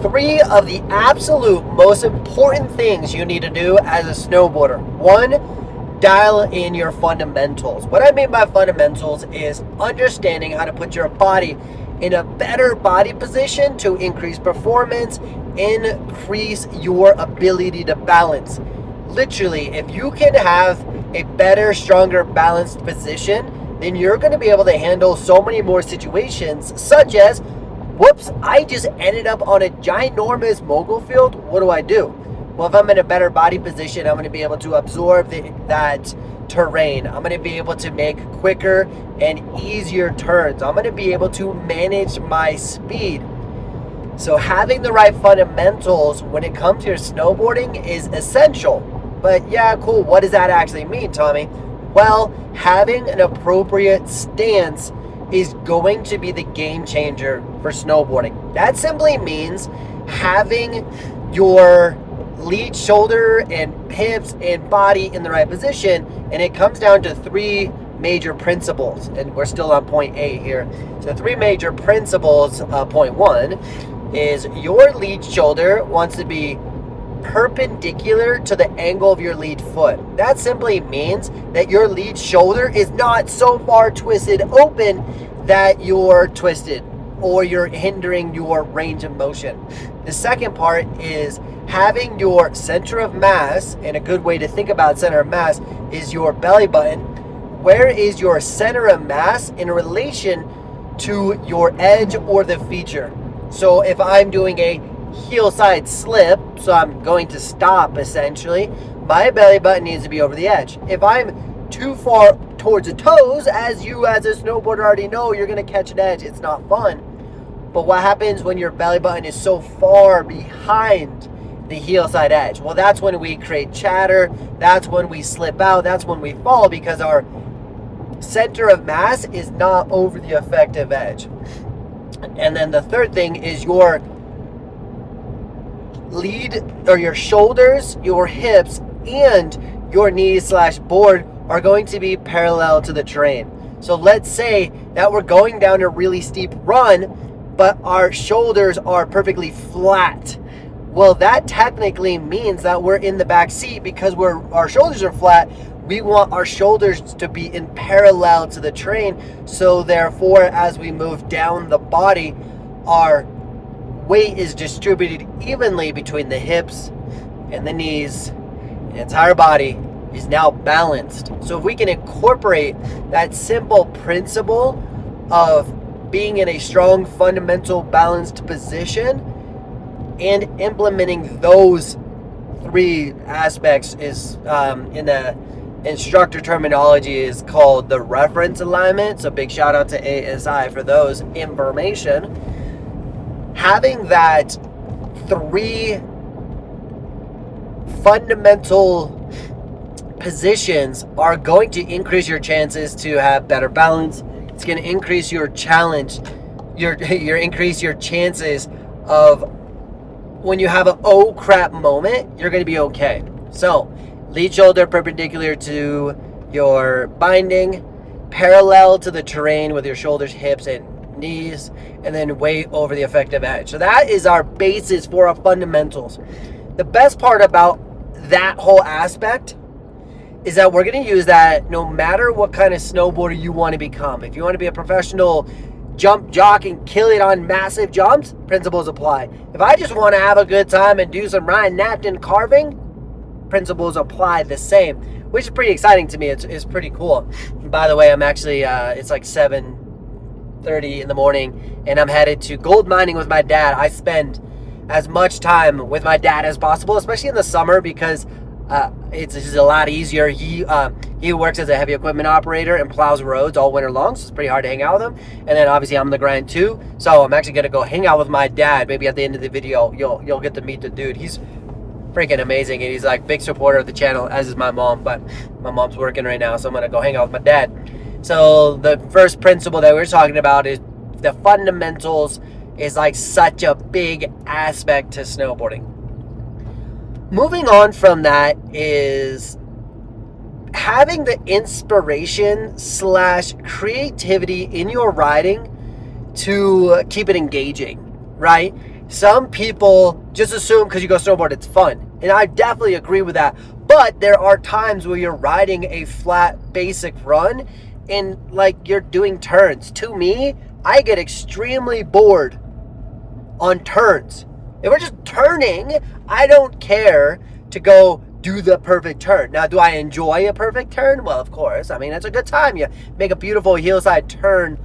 Three of the absolute most important things you need to do as a snowboarder. One, dial in your fundamentals. What I mean by fundamentals is understanding how to put your body in a better body position to increase performance, increase your ability to balance. Literally, if you can have a better, stronger, balanced position, then you're going to be able to handle so many more situations, such as, whoops, I just ended up on a ginormous mogul field. What do? Well, if I'm in a better body position, I'm going to be able to absorb that terrain. I'm going to be able to make quicker and easier turns. I'm going to be able to manage my speed. So having the right fundamentals when it comes to your snowboarding is essential. But yeah, cool. What does that actually mean, Tommy? Well, having an appropriate stance is going to be the game changer for snowboarding. That simply means having your lead, shoulder, and hips and body in the right position, and it comes down to three major principles, and we're still on point A here. So three major principles. Point one is your lead shoulder wants to be perpendicular to the angle of your lead foot. That simply means that your lead shoulder is not so far twisted open that you're twisted or you're hindering your range of motion. The second part is having your center of mass, and a good way to think about center of mass is your belly button. Where is your center of mass in relation to your edge or the feature? So if I'm doing a heel side slip, so I'm going to stop essentially, my belly button needs to be over the edge. If I'm too far towards the toes, as you as a snowboarder already know, you're going to catch an edge. It's not fun. But what happens when your belly button is so far behind the heel side edge? Well, that's when we create chatter. That's when we slip out. That's when we fall, because our center of mass is not over the effective edge. And then the third thing is your lead, or your shoulders, your hips, and your knees / board are going to be parallel to the terrain. So let's say that we're going down a really steep run, but our shoulders are perfectly flat. Well, that technically means that we're in the back seat, because our shoulders are flat. We want our shoulders to be in parallel to the terrain. So therefore, as we move down the body, our weight is distributed evenly between the hips and the knees. The entire body is now balanced. So if we can incorporate that simple principle of being in a strong, fundamental, balanced position and implementing those three aspects is in the instructor terminology is called the reference alignment. So big shout out to ASI for those information. Having that three fundamental positions are going to increase your chances to have better balance. It's going to increase your challenge, increase your chances of when you have an oh crap moment, you're going to be okay. So lead shoulder perpendicular to your binding, parallel to the terrain with your shoulders, hips, and knees, and then weight over the effective edge. So that is our basis for our fundamentals. The best part about that whole aspect is that we're going to use that no matter what kind of snowboarder you want to become. If you want to be a professional jump jock and kill it on massive jumps, principles apply. If I just want to have a good time and do some Ryan napkin carving, principles apply the same, which is pretty exciting to me. It's pretty cool. And by the way, I'm actually, it's like 7:30 in the morning, and I'm headed to gold mining with my dad. I spend as much time with my dad as possible, especially in the summer, because it's just a lot easier. He works as a heavy equipment operator and plows roads all winter long, so it's pretty hard to hang out with him. And then obviously I'm on the grind too, so I'm actually gonna go hang out with my dad. Maybe at the end of the video you'll get to meet the dude. He's freaking amazing, and he's like big supporter of the channel, as is my mom. But my mom's working right now, so I'm gonna go hang out with my dad. So the first principle that we're talking about is the fundamentals is like such a big aspect to snowboarding. Moving on from that is having the inspiration / creativity in your riding to keep it engaging, right? Some people just assume because you go snowboard, it's fun. And I definitely agree with that. But there are times where you're riding a flat, basic run and like you're doing turns. To me, I get extremely bored on turns. If we're just turning, I don't care to go do the perfect turn. Now, do I enjoy a perfect turn? Well, of course. I mean, it's a good time. You make a beautiful hillside turn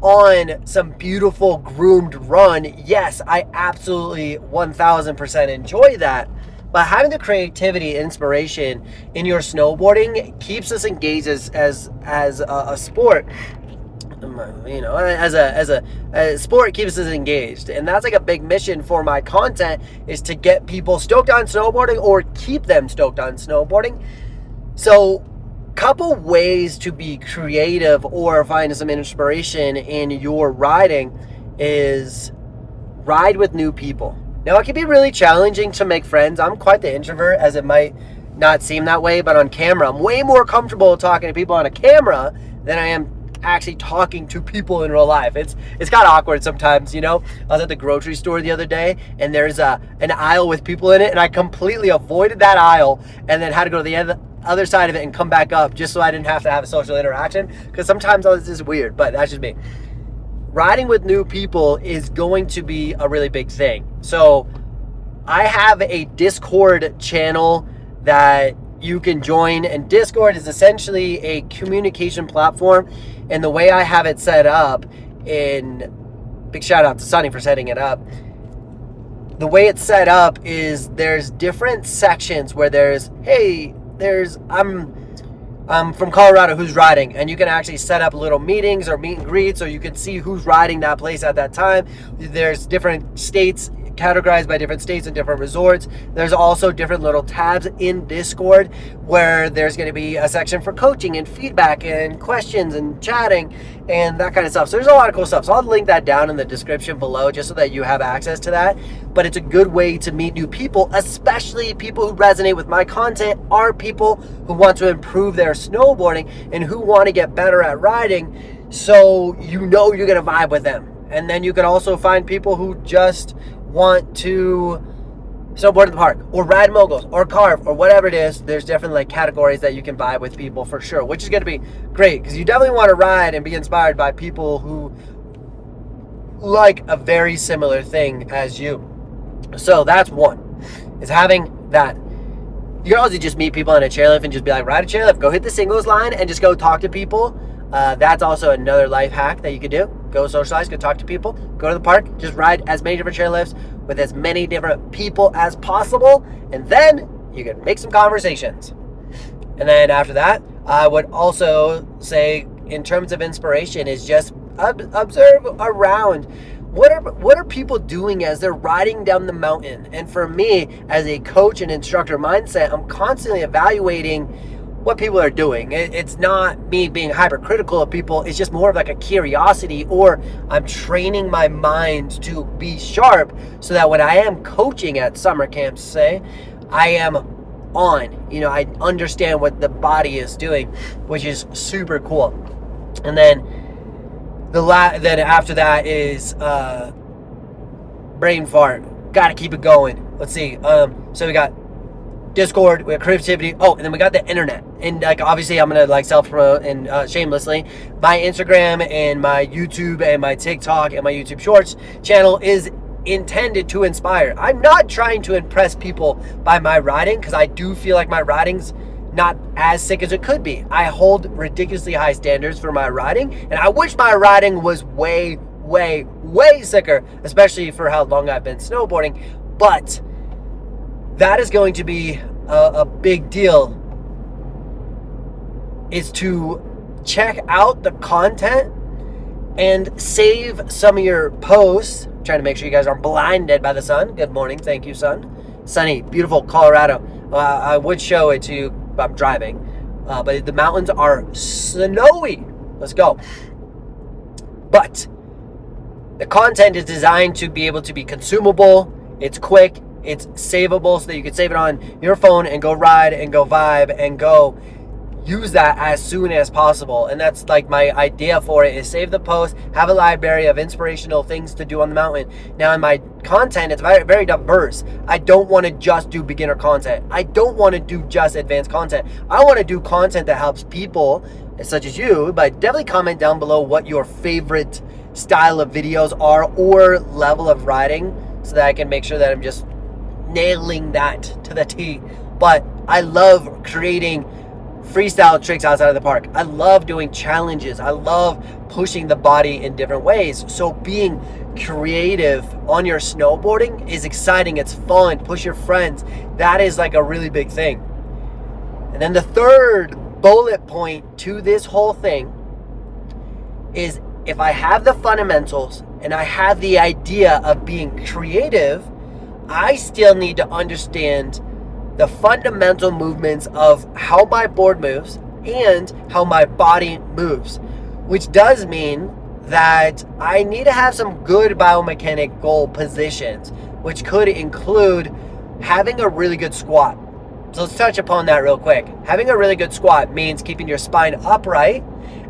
on some beautiful groomed run. Yes, I absolutely 1000% enjoy that. But having the creativity, inspiration in your snowboarding keeps us engaged as a sport. You know, as a sport, keeps us engaged, and that's like a big mission for my content, is to get people stoked on snowboarding or keep them stoked on snowboarding. So couple ways to be creative or find some inspiration in your riding is ride with new people. Now, it can be really challenging to make friends. I'm quite the introvert, as it might not seem that way, but on camera, I'm way more comfortable talking to people on a camera than I am actually talking to people in real life. It's kind of awkward sometimes, you know. I was at the grocery store the other day, and there's an aisle with people in it, and I completely avoided that aisle and then had to go to the other side of it and come back up just so I didn't have to have a social interaction, because sometimes this is weird, but that's just me. Riding with new people is going to be a really big thing. So I have a Discord channel that you can join, and Discord is essentially a communication platform. And the way I have it set up, big shout out to Sunny for setting it up. The way it's set up is there's different sections where I'm from Colorado, who's riding, and you can actually set up little meetings or meet and greets, so you can see who's riding that place at that time. There's different states categorized by different states and different resorts. There's also different little tabs in Discord where there's going to be a section for coaching and feedback and questions and chatting and that kind of stuff. So there's a lot of cool stuff. So I'll link that down in the description below just so that you have access to that. But it's a good way to meet new people, especially people who resonate with my content are people who want to improve their snowboarding and who want to get better at riding. So you know you're going to vibe with them. And then you can also find people who just want to snowboard in the park or ride moguls or carve or whatever it is. There's different like categories that you can vibe with people for sure, which is going to be great because you definitely want to ride and be inspired by people who like a very similar thing as you. So that's one, is having that. You can also just meet people on a chairlift and just be like, ride a chairlift, go hit the singles line and just go talk to people. That's also another life hack that you could do. Go socialize, go talk to people, go to the park, just ride as many different chairlifts with as many different people as possible, and then you can make some conversations. And then after that, I would also say, in terms of inspiration, is just observe around. What are people doing as they're riding down the mountain? And for me, as a coach and instructor mindset, I'm constantly evaluating what people are doing. It's not me being hypercritical of people. It's just more of like a curiosity, or I'm training my mind to be sharp so that when I am coaching at summer camps, say, I am on, you know, I understand what the body is doing, which is super cool. And then then after that is brain fart. Got to keep it going. Let's see. So we got Discord, we have creativity. Oh, and then we got the internet. And like obviously I'm gonna like self-promote and shamelessly. My Instagram and my YouTube and my TikTok and my YouTube Shorts channel is intended to inspire. I'm not trying to impress people by my riding, because I do feel like my riding's not as sick as it could be. I hold ridiculously high standards for my riding, and I wish my riding was way, way, way sicker, especially for how long I've been snowboarding. But that is going to be a big deal, is to check out the content and save some of your posts. I'm trying to make sure you guys aren't blinded by the sun. Good morning. Thank you, sun. Sunny, beautiful Colorado. I would show it to you, but I'm driving. But the mountains are snowy. Let's go. But the content is designed to be able to be consumable. It's quick. It's savable so that you can save it on your phone and go ride and go vibe and go use that as soon as possible. And that's like my idea for it, is save the post, have a library of inspirational things to do on the mountain. Now in my content, it's very, very diverse. I don't want to just do beginner content. I don't want to do just advanced content. I want to do content that helps people such as you. But definitely comment down below what your favorite style of videos are or level of riding, so that I can make sure that I'm just nailing that to the T. But I love creating freestyle tricks outside of the park. I love doing challenges. I love pushing the body in different ways. So being creative on your snowboarding is exciting. It's fun. Push your friends. That is like a really big thing. And then the third bullet point to this whole thing is, if I have the fundamentals and I have the idea of being creative, I still need to understand the fundamental movements of how my board moves and how my body moves, which does mean that I need to have some good biomechanical positions, which could include having a really good squat. So let's touch upon that real quick. Having a really good squat means keeping your spine upright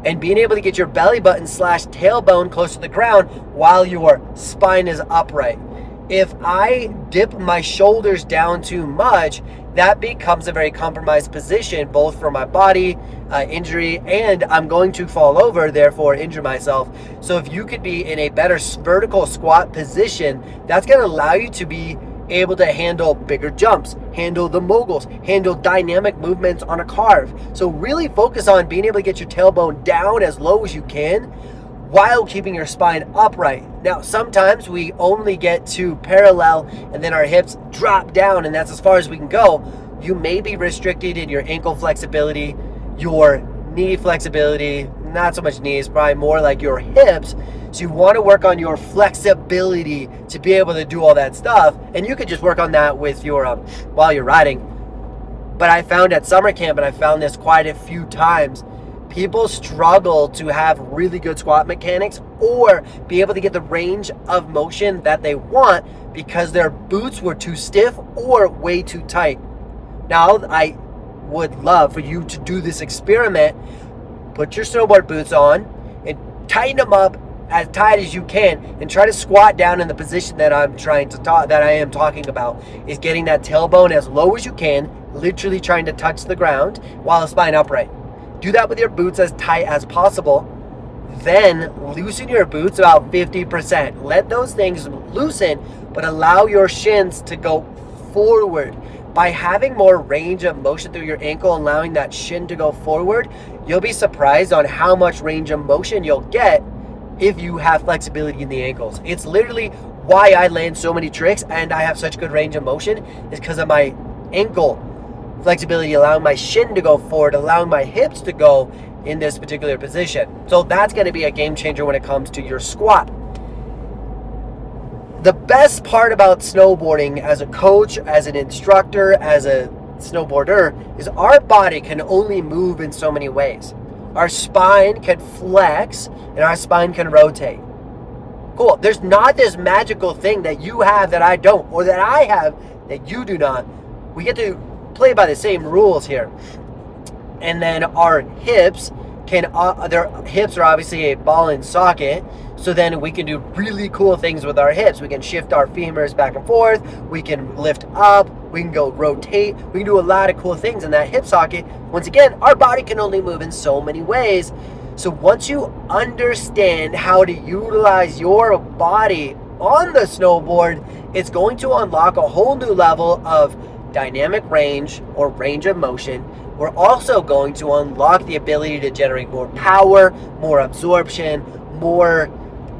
and being able to get your belly button / tailbone close to the ground while your spine is upright. If I dip my shoulders down too much, that becomes a very compromised position, both for my body, injury, and I'm going to fall over, therefore injure myself. So if you could be in a better vertical squat position, that's going to allow you to be able to handle bigger jumps, handle the moguls, handle dynamic movements on a carve. So really focus on being able to get your tailbone down as low as you can while keeping your spine upright. Now, sometimes we only get to parallel and then our hips drop down, and that's as far as we can go. You may be restricted in your ankle flexibility, your knee flexibility, not so much knees, probably more like your hips. So you want to work on your flexibility to be able to do all that stuff, and you could just work on that with your while you're riding. But I found at summer camp, and I found this quite a few times, people struggle to have really good squat mechanics or be able to get the range of motion that they want because their boots were too stiff or way too tight. Now, I would love for you to do this experiment. Put your snowboard boots on and tighten them up as tight as you can, and try to squat down in the position that I am talking about, is getting that tailbone as low as you can, literally trying to touch the ground while the spine upright. Do that with your boots as tight as possible. Then loosen your boots about 50%. Let those things loosen, but allow your shins to go forward. By having more range of motion through your ankle, allowing that shin to go forward, you'll be surprised on how much range of motion you'll get if you have flexibility in the ankles. It's literally why I land so many tricks and I have such good range of motion, is because of my ankle flexibility, allowing my shin to go forward, allowing my hips to go in this particular position. So that's going to be a game changer when it comes to your squat. The best part about snowboarding as a coach, as an instructor, as a snowboarder, is our body can only move in so many ways. Our spine can flex and our spine can rotate. Cool. There's not this magical thing that you have that I don't, or that I have that you do not. We get to play by the same rules here. And then our hips their hips are obviously a ball and socket, so then we can do really cool things with our hips. We can shift our femurs back and forth, we can lift up, we can go rotate, we can do a lot of cool things in that hip socket. Once again, our body can only move in so many ways. So once you understand how to utilize your body on the snowboard, it's going to unlock a whole new level of dynamic range or range of motion. We're also going to unlock the ability to generate more power, more absorption, more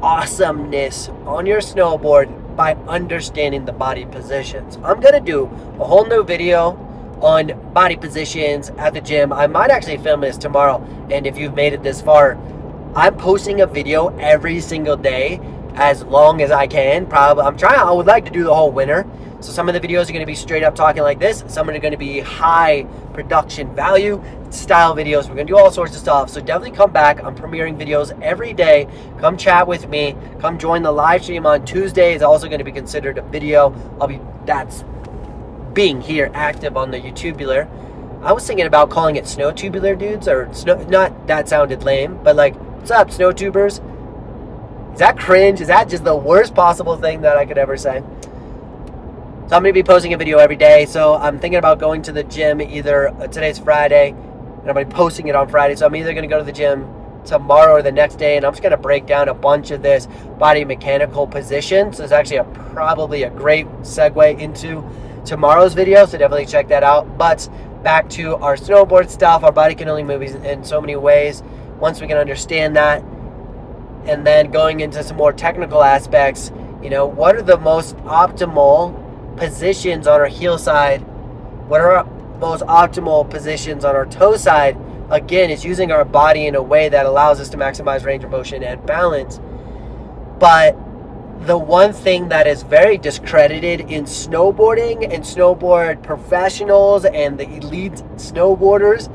awesomeness on your snowboard by understanding the body positions. I'm going to do a whole new video on body positions at the gym. I might actually film this tomorrow, and if you've made it this far, I'm posting a video every single day as long as I can. I would like to do the whole winter. So some of the videos are going to be straight up talking like this. Some are going to be high production value style videos. We're going to do all sorts of stuff. So definitely come back. I'm premiering videos every day. Come chat with me. Come join the live stream on Tuesday. It's also going to be considered a video. That's being here active on the YouTubular. I was thinking about calling it snow tubular dudes, or snow, not that sounded lame, but like, what's up, snow tubers? Is that cringe? Is that just the worst possible thing that I could ever say? So I'm going to be posting a video every day. So I'm thinking about going to the gym either, today's Friday, and I'm going to be posting it on Friday. So I'm either going to go to the gym tomorrow or the next day, and I'm just going to break down a bunch of this body mechanical positions. So it's actually probably a great segue into tomorrow's video, so definitely check that out. But back to our snowboard stuff. Our body can only move in so many ways. Once we can understand that, and then going into some more technical aspects, you know, what are the most optimal positions on our heel side? What are our most optimal positions on our toe side? Again, it's using our body in a way that allows us to maximize range of motion and balance. But the one thing that is very discredited in snowboarding and snowboard professionals and the elite snowboarders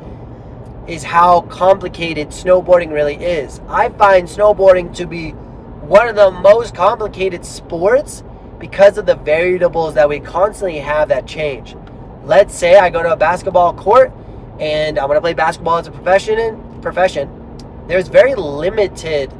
is how complicated snowboarding really is. I find snowboarding to be one of the most complicated sports because of the variables that we constantly have that change. Let's say I go to a basketball court and I'm going to play basketball as a profession. There's very limited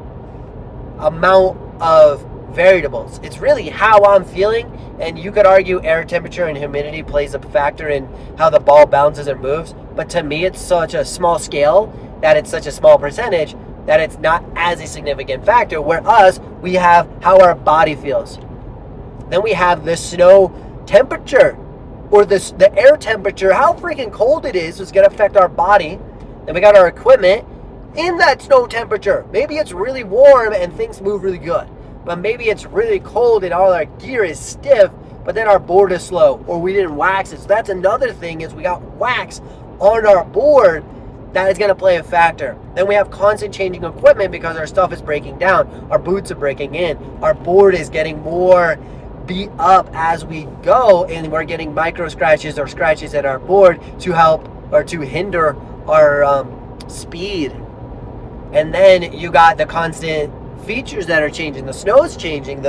amount of variables. It's really how I'm feeling, and you could argue air temperature and humidity plays a factor in how the ball bounces and moves, but to me it's such a small scale that it's such a small percentage that it's not as a significant factor. Whereas we have how our body feels. Then we have the snow temperature, or the air temperature, how freaking cold it is going to affect our body. Then we got our equipment in that snow temperature. Maybe it's really warm and things move really good, but maybe it's really cold and all our gear is stiff, but then our board is slow, or we didn't wax it. So that's another thing, is we got wax on our board that is going to play a factor. Then we have constant changing equipment because our stuff is breaking down, our boots are breaking in, our board is getting more beat up as we go, and we're getting micro scratches or scratches at our board to help or to hinder our speed. And then you got the constant features that are changing. The snow's changing.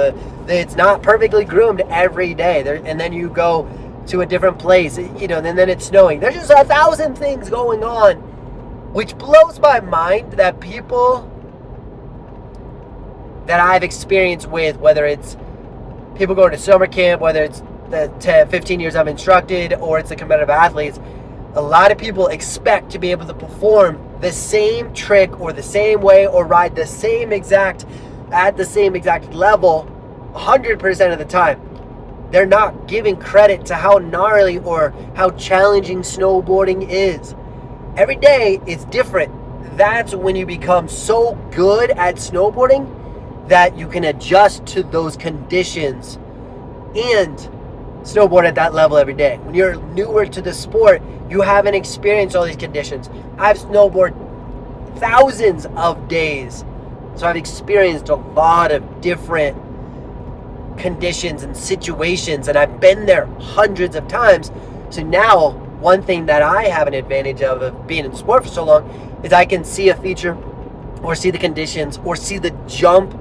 It's not perfectly groomed every day. And then you go to a different place, you know, and then it's snowing. There's just 1,000 things going on, which blows my mind that people that I've experienced with, whether it's people going to summer camp, whether it's the 15 years I've instructed, or it's the competitive athletes, a lot of people expect to be able to perform the same trick or the same way or ride the same exact at the same exact level 100% of the time. They're not giving credit to how gnarly or how challenging snowboarding is. Every day is different. That's when you become so good at snowboarding that you can adjust to those conditions and snowboard at that level every day. When you're newer to the sport, you haven't experienced all these conditions. I've snowboarded thousands of days, so I've experienced a lot of different conditions and situations, and I've been there hundreds of times. So now, one thing that I have an advantage of being in sport for so long, is I can see a feature or see the conditions or see the jump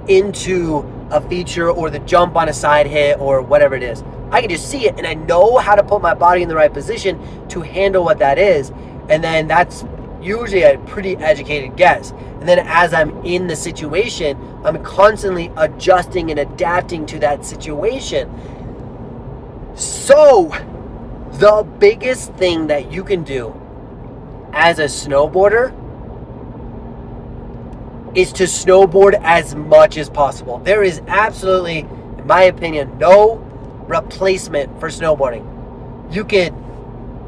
into a feature or the jump on a side hit or whatever it is. I can just see it and I know how to put my body in the right position to handle what that is. And then that's usually a pretty educated guess. And then as I'm in the situation, I'm constantly adjusting and adapting to that situation. So the biggest thing that you can do as a snowboarder is to snowboard as much as possible. There is absolutely, in my opinion, no replacement for snowboarding. You could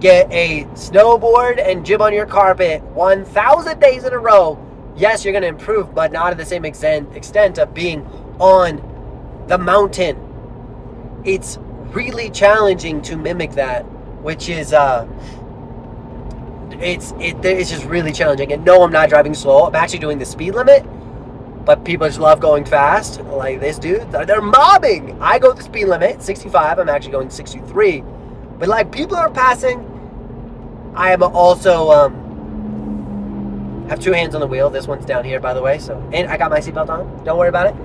get a snowboard and gym on your carpet 1,000 days in a row. Yes, you're going to improve, but not at the same extent of being on the mountain. It's really challenging to mimic that, which is it's just really challenging. And no, I'm not driving slow. I'm actually doing the speed limit, but people just love going fast. Like this dude, they're mobbing. I go the speed limit, 65. I'm actually going 63. But like people are passing. I am also have two hands on the wheel. This one's down here, by the way. So, and I got my seatbelt on. Don't worry about it.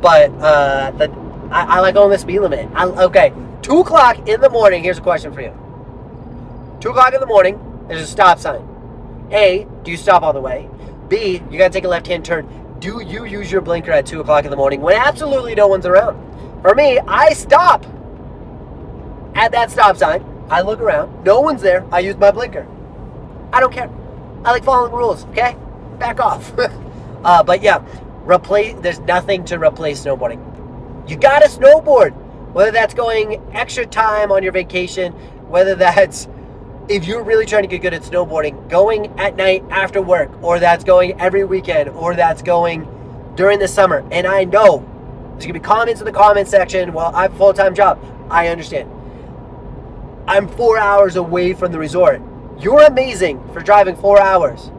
But I like going the speed limit. Okay, 2 o'clock in the morning. Here's a question for you. 2 o'clock in the morning, there's a stop sign. A, do you stop all the way? B, you gotta take a left-hand turn. Do you use your blinker at 2 o'clock in the morning when absolutely no one's around? For me, I stop at that stop sign. I look around. No one's there. I use my blinker. I don't care. I like following rules, okay? Back off. But yeah, there's nothing to replace snowboarding. You gotta snowboard. Whether that's going extra time on your vacation, whether that's, if you're really trying to get good at snowboarding, going at night after work, or that's going every weekend, or that's going during the summer. And I know there's gonna be comments in the comment section. Well, I have a full-time job. I understand. I'm 4 hours away from the resort. You're amazing for driving 4 hours.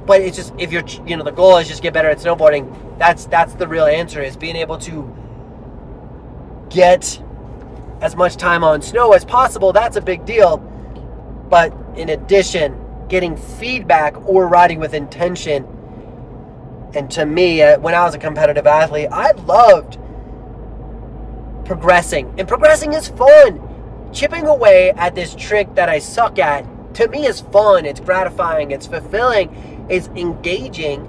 But it's just, if you're, the goal is just get better at snowboarding. That's the real answer, is being able to get as much time on snow as possible. That's a big deal. But in addition, getting feedback or riding with intention. And to me, when I was a competitive athlete, I loved progressing. And progressing is fun. Chipping away at this trick that I suck at, to me, is fun. It's gratifying. It's fulfilling. It's engaging.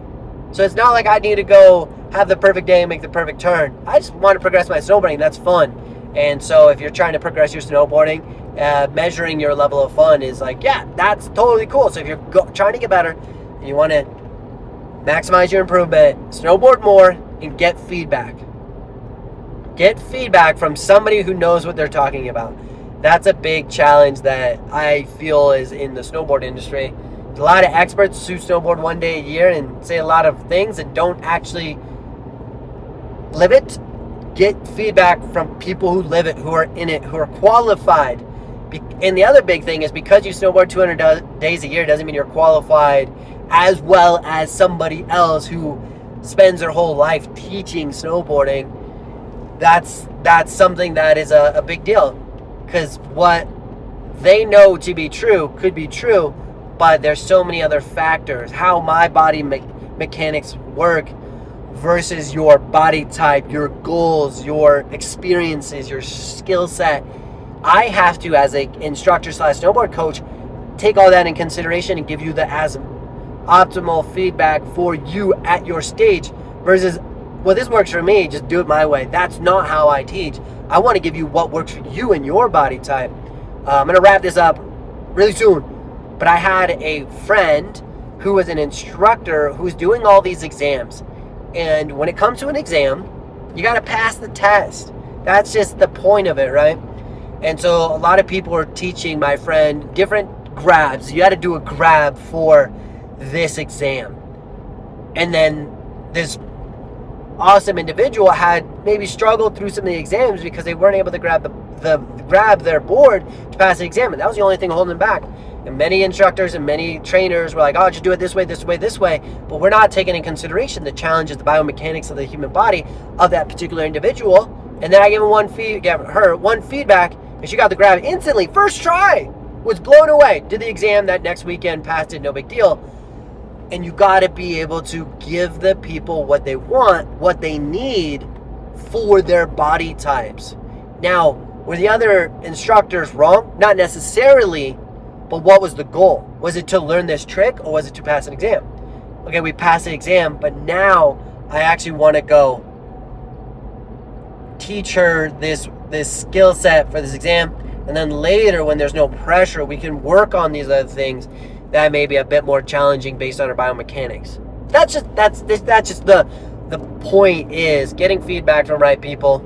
So it's not like I need to go have the perfect day and make the perfect turn. I just want to progress my snowboarding. That's fun. And so if you're trying to progress your snowboarding, measuring your level of fun is like, yeah, that's totally cool. So if you're trying to get better and you want to maximize your improvement, snowboard more and get feedback. Get feedback from somebody who knows what they're talking about. That's a big challenge that I feel is in the snowboard industry. A lot of experts who snowboard one day a year and say a lot of things and don't actually live it. Get feedback from people who live it, who are in it, who are qualified. And the other big thing is, because you snowboard 200 days a year doesn't mean you're qualified as well as somebody else who spends their whole life teaching snowboarding. That's something that is a big deal, because what they know to be true could be true, but there's so many other factors. How my body mechanics work versus your body type, your goals, your experiences, your skill set. I have to, as an instructor / snowboard coach, take all that in consideration and give you the as optimal feedback for you at your stage, versus, well, this works for me, just do it my way. That's not how I teach. I want to give you what works for you and your body type. I'm going to wrap this up really soon, but I had a friend who was an instructor who's doing all these exams. And when it comes to an exam, you got to pass the test. That's just the point of it, right? And so a lot of people are teaching my friend different grabs. You got to do a grab for this exam. And then this awesome individual had maybe struggled through some of the exams because they weren't able to grab their board to pass the exam. And that was the only thing holding them back. And many instructors and many trainers were like, oh, just do it this way, this way, this way. But we're not taking in consideration the challenges, the biomechanics of the human body of that particular individual. And then I gave her one feedback, and she got the grab instantly. First try, was blown away. Did the exam that next weekend, passed it, no big deal. And you got to be able to give the people what they want, what they need for their body types. Now, were the other instructors wrong? Not necessarily. But what was the goal? Was it to learn this trick, or was it to pass an exam? Okay, we passed the exam, but now I actually want to go teach her this skill set for this exam. And then later, when there's no pressure, we can work on these other things that may be a bit more challenging based on our biomechanics. That's just the point, is getting feedback from right people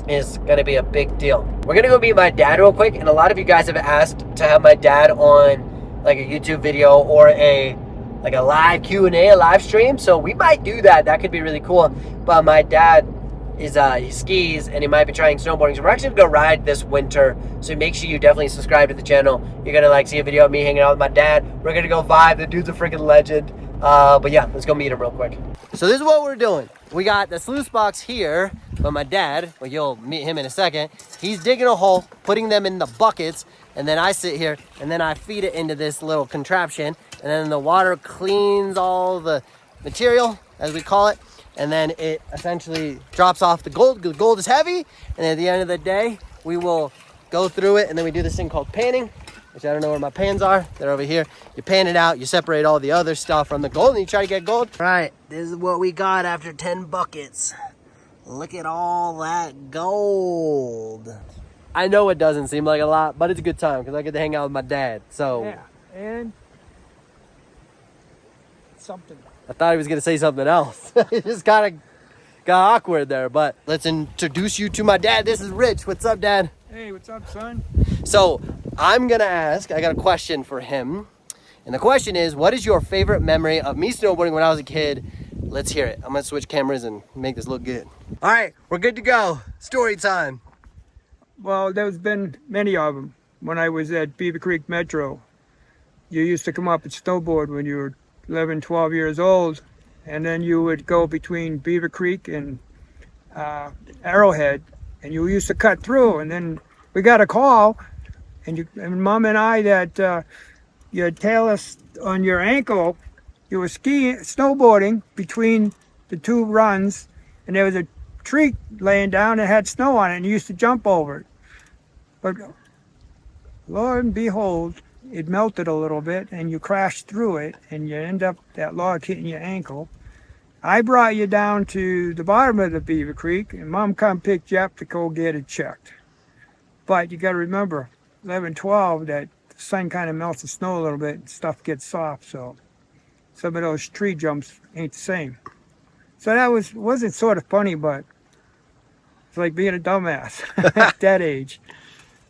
is going to be a big deal. We're going to go meet my dad real quick, and a lot of you guys have asked to have my dad on like a YouTube video or a live Q&A, a live stream, so we might do that. That could be really cool. But my dad is he skis, and he might be trying snowboarding, so we're actually going to go ride this winter, so make sure you definitely subscribe to the channel. You're going to see a video of me hanging out with my dad. We're going to go vibe. The dude's a freaking legend. But yeah, let's go meet him real quick. So this is what we're doing. We got the sluice box here, but my dad, well, you'll meet him in a second, he's digging a hole, putting them in the buckets, and then I sit here, and then I feed it into this little contraption, and then the water cleans all the material, as we call it, and then it essentially drops off the gold. The gold is heavy, and at the end of the day, we will go through it, and then we do this thing called panning, which I don't know where my pans are. They're over here. You pan it out, you separate all the other stuff from the gold, and you try to get gold. All right, this is what we got after 10 buckets. Look at all that gold. I know it doesn't seem like a lot, but it's a good time because I get to hang out with my dad. So yeah, and something. I thought he was gonna say something else. It just kind of got awkward there, but let's introduce you to my dad. This is Rich. What's up, Dad? Hey, what's up, son? So I'm gonna ask, I got a question for him. And the question is, what is your favorite memory of me snowboarding when I was a kid? Let's hear it. I'm gonna switch cameras and make this look good. All right, we're good to go. Story time. Well, there's been many of them. When I was at Beaver Creek Metro, you used to come up and snowboard when you were 11, 12 years old. And then you would go between Beaver Creek and Arrowhead, and you used to cut through. And then we got a call, and Mom and I, that you had talus on your ankle. You were snowboarding between the two runs, and there was a tree laying down that had snow on it, and you used to jump over it. But lo and behold, it melted a little bit, and you crashed through it, and you end up that log hitting your ankle. I brought you down to the bottom of the Beaver Creek, and Mom come picked you up to go get it checked. But you got to remember, 11, 12, that the sun kind of melts the snow a little bit, and stuff gets soft, so some of those tree jumps ain't the same. So that wasn't sort of funny, but it's like being a dumbass at that age.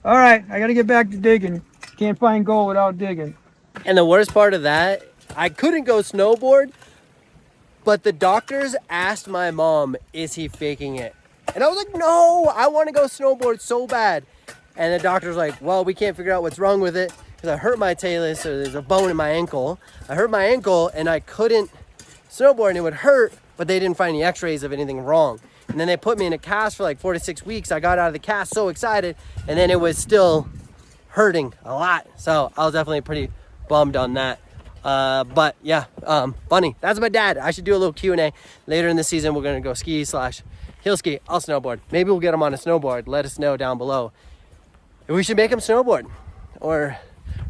All right, I got to get back to digging. Can't find gold without digging. And the worst part of that, I couldn't go snowboard, but the doctors asked my mom, is he faking it? And I was like, no, I want to go snowboard so bad. And the doctor's like, well, we can't figure out what's wrong with it because I hurt my talus, or there's a bone in my ankle. I hurt my ankle and I couldn't snowboard and it would hurt, but they didn't find any x-rays of anything wrong. And then they put me in a cast for like 4 to 6 weeks. I got out of the cast so excited, and then it was still hurting a lot. So I was definitely pretty bummed on that. But yeah, funny. That's my dad. I should do a little Q&A later in the season. We're gonna go ski/hill ski. I'll snowboard. Maybe we'll get him on a snowboard. Let us know down below if we should make him snowboard, or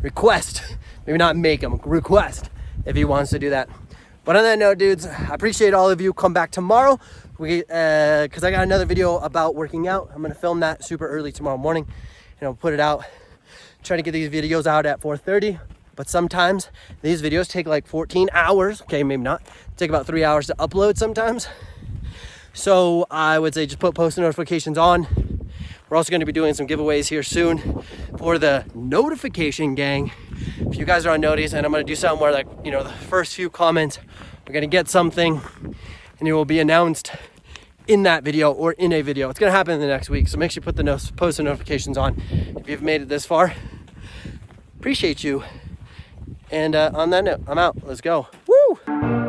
request, maybe not make him, request if he wants to do that. But on that note, dudes, I appreciate all of you. Come back tomorrow, because I got another video about working out. I'm gonna film that super early tomorrow morning, and I'll put it out. Try to get these videos out at 4:30, but sometimes these videos take like 14 hours. Okay, maybe not. Take about 3 hours to upload sometimes. So I would say just put post notifications on. We're also going to be doing some giveaways here soon for the notification gang. If you guys are on notice, and I'm going to do something where, like, you know, the first few comments, we're going to get something, and it will be announced in that video or in a video. It's going to happen in the next week, so make sure you put the post notifications on if you've made it this far. Appreciate you. And on that note, I'm out. Let's go. Woo!